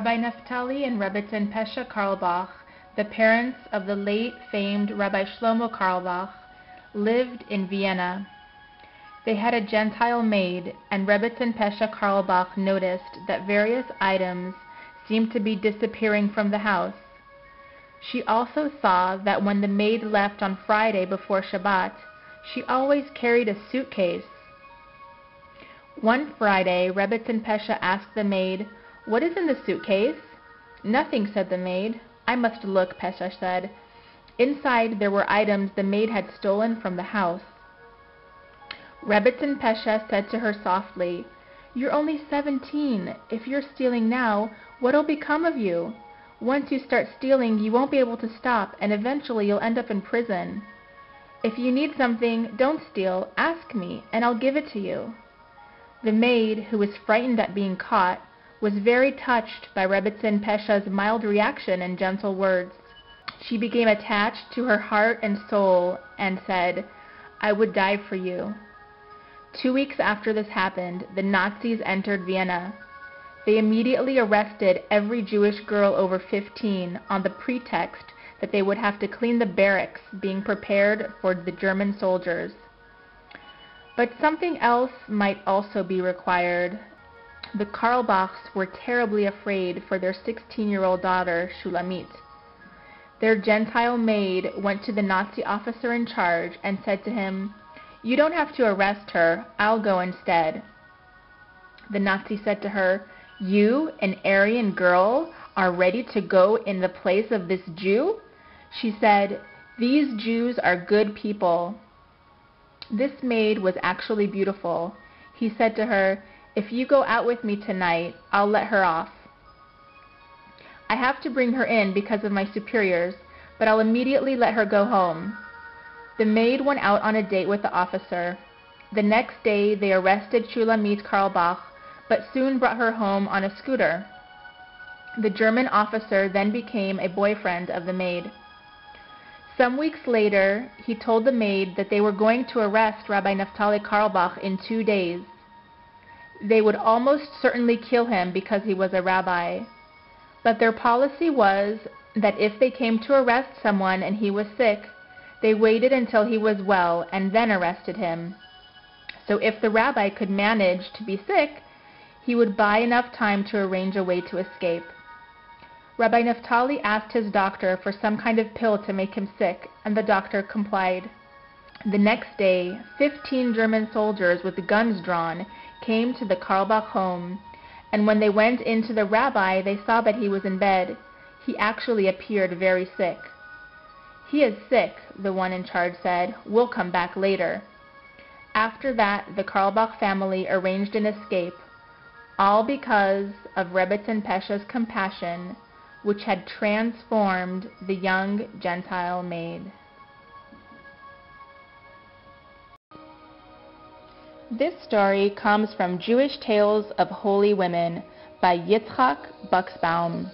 Rabbi Naphtali and Rebbetzin Pesha Carlebach, the parents of the late famed Rabbi Shlomo Carlebach, lived in Vienna. They had a Gentile maid, and Rebbetzin Pesha Carlebach noticed that various items seemed to be disappearing from the house. She also saw that when the maid left on Friday before Shabbat, she always carried a suitcase. One Friday, Rebbetzin Pesha asked the maid, "What is in the suitcase?" "Nothing," said the maid. "I must look," Pesha said. Inside there were items the maid had stolen from the house. Rebbetzin Pesha said to her softly, "You're only 17. If you're stealing now, what'll become of you? Once you start stealing, you won't be able to stop, and eventually you'll end up in prison. If you need something, don't steal. Ask me, and I'll give it to you." The maid, who was frightened at being caught, was very touched by Rebbetzin Pesha's mild reaction and gentle words. She became attached to her heart and soul and said, "I would die for you." 2 weeks after this happened, the Nazis entered Vienna. They immediately arrested every Jewish girl over 15 on the pretext that they would have to clean the barracks being prepared for the German soldiers. But something else might also be required. The Carlebachs were terribly afraid for their 16-year-old daughter, Shulamit. Their Gentile maid went to the Nazi officer in charge and said to him, "You don't have to arrest her. I'll go instead." The Nazi said to her, "You, an Aryan girl, are ready to go in the place of this Jew?" She said, "These Jews are good people." This maid was actually beautiful. He said to her, "If you go out with me tonight, I'll let her off. I have to bring her in because of my superiors, but I'll immediately let her go home." The maid went out on a date with the officer. The next day they arrested Shulamit Carlebach, but soon brought her home on a scooter. The German officer then became a boyfriend of the maid. Some weeks later, he told the maid that they were going to arrest Rabbi Naphtali Carlebach in 2 days. They would almost certainly kill him because he was a rabbi. But their policy was that if they came to arrest someone and he was sick, they waited until he was well and then arrested him. So if the rabbi could manage to be sick, he would buy enough time to arrange a way to escape. Rabbi Naphtali asked his doctor for some kind of pill to make him sick, and the doctor complied. The next day, 15 German soldiers with guns drawn came to the Carlebach home, and when they went into the rabbi, they saw that he was in bed. He actually appeared very sick. "He is sick," the one in charge said. "We'll come back later." After that, the Carlebach family arranged an escape, all because of Rebbetzin Pesha's compassion, which had transformed the young Gentile maid. This story comes from Jewish Tales of Holy Women by Yitzchak Buxbaum.